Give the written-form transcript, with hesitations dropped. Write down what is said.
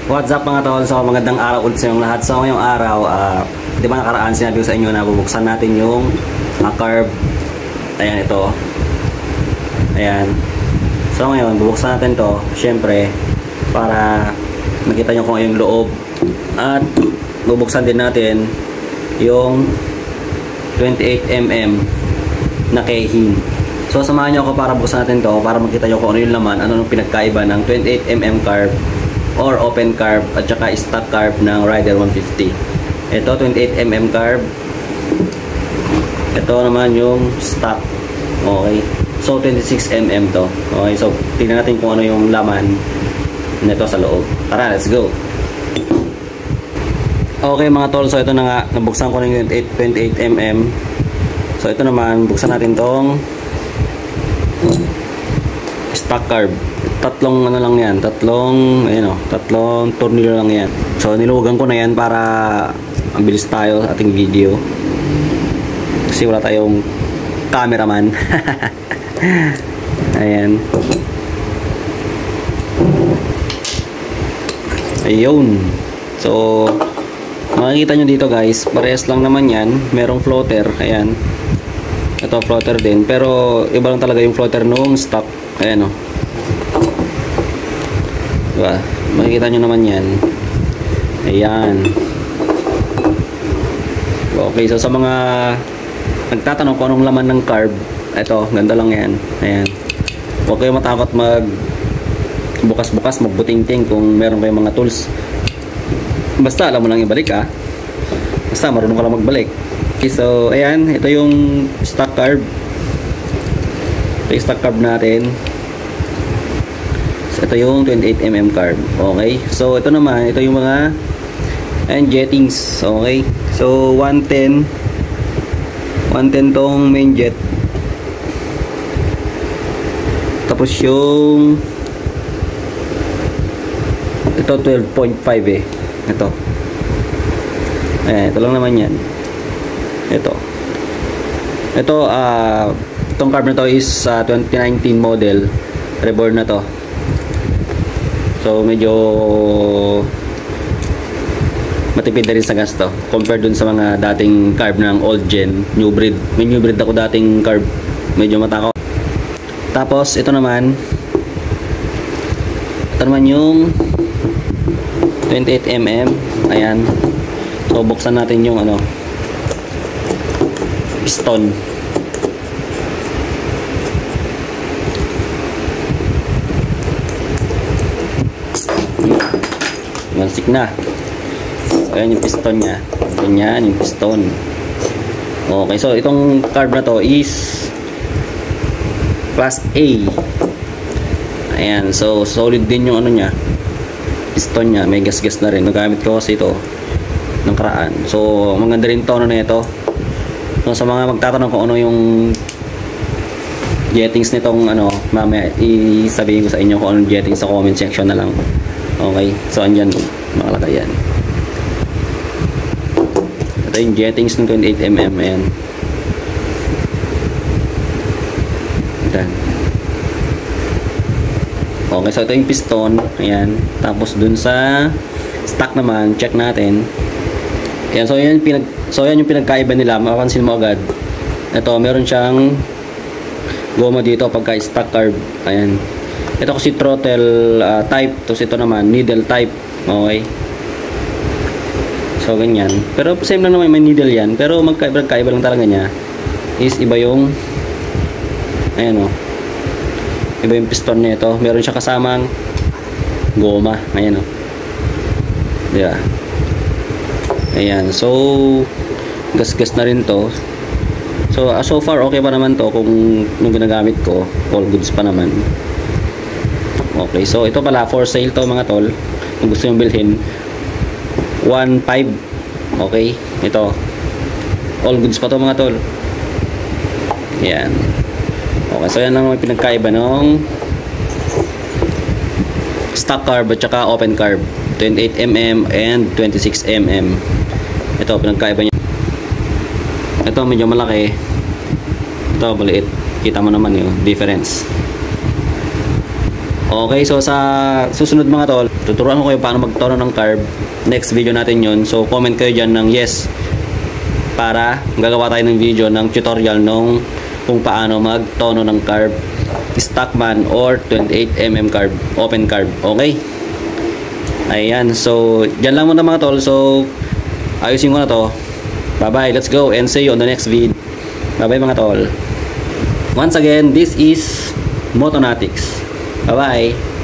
What's up mga tol? So magandang araw ulit sa inyong lahat. So ngayong araw, di ba nakaraan sinabi ko sa inyo na bubuksan natin yung carb. Ayan ito. Ayan. So ngayon, bubuksan natin to syempre para makita nyo kung yung loob. At bubuksan din natin yung 28mm na Keihin. So samahan nyo ako para buksan natin to para makita nyo kung ano yung laman, ano yung pinagkaiba ng 28mm carb or open carb at saka stock carb ng Rider 150. Ito 28mm carb. Ito naman yung stock. Okay. So 26mm to. Okay. So tingnan natin kung ano yung laman nito sa loob. Tara, let's go. Okay mga tol, so ito na nga, nabuksan ko ng 28mm. So ito naman, buksan natin tong stock carb. Tatlong ano lang yan, tatlong tornilyo lang yan. So niluwagan ko na yan para ang bilis tayo sa ating video kasi wala tayong cameraman. Ayan, ayun. So makikita nyo dito guys, parehas lang naman yan, merong floater. Ayan, ito floater din, pero iba lang talaga yung floater nung stock. Ayan o, diba? Makikita nyo naman yan. Ayan. Okay, so sa mga nagtatanong kung anong laman ng carb, ito, ganda lang yan. Ayan. Huwag kayo matakot mag bukas-bukas, magbuting-ting kung meron kayong mga tools. Basta alam mo lang ibalik basta marunong ka lang magbalik. Okay, so ayan, ito yung stock carb. Ito yung stock carb natin. So ito yung 28mm carb. Okay, so ito naman, ito yung mga jettings. Okay, so 110 tong main jet. Tapos yung ito 12.5 ito. Ito lang naman yan. Ito itong carb na to is 2019 model, reborn na to. So medyo matipid na rin sa gasto compared dun sa mga dating carb ng old gen, new breed. May new breed ako dating carb, medyo matakaw. Tapos ito naman yung 28mm. Ayan, so buksan natin yung piston. Mansik na. So ayan yung piston nya. Ganyan yung piston. Okay, so itong carb na to is class A. Ayan, so solid din yung nya, piston nya, may gas-gas na rin. Nagamit ko kasi ito ng karaan. So maganda rin tono na ito. So sa mga magtatanong kung ano yung jettings nitong mamaya isabihin ko sa inyo kung anong jettings sa comment section na lang. Okay, so andyan makalagay yan. Ito yung jettings ng 28mm. Ayan. Ayan. Okay, so ito yung piston. Ayan. Tapos dun sa stock naman, check natin. Ayan, so yan yung pinagkaiba nila. Mapapansin mo agad. Ito, meron siyang goma dito pagka stock carb. Ayan. Ito kasi throttle type. Tapos ito naman, needle type. Okay. So, ganyan. Pero same lang naman may needle yan. Pero magkaiba lang talaga niya is iba yung iba yung piston niya ito. Meron siya kasamang goma. Ayan o. Diba? Ayan. So, gas-gas na rin to. So, so far okay pa naman to kung nung ginagamit ko. All goods pa naman. Okay. So, ito pala for sale to mga tol. Kung gusto nyo bilhin, 1.5. Okay. Ito. All goods pa to mga tol. Ayan. Okay, so yan lang may pinagkaiba ng stock carb at saka open carb, 28mm and 26mm. Ito pinagkaiba niya. Ito medyo malaki, ito maliit. Kita mo naman yung difference. Okay, so sa susunod mga tol, tuturuan ko kayo paano magtono ng carb. Next video natin yun. So comment kayo dyan ng yes para gagawa tayo ng video ng tutorial nung kung paano magtono ng carb, Stockman or 28mm carb, open carb. Okay? Ayan, so dyan lang muna mga tol. So ayusin ko na to. Bye bye, let's go and see you on the next video. Bye bye mga tol. Once again, this is Motonatics. Bye bye.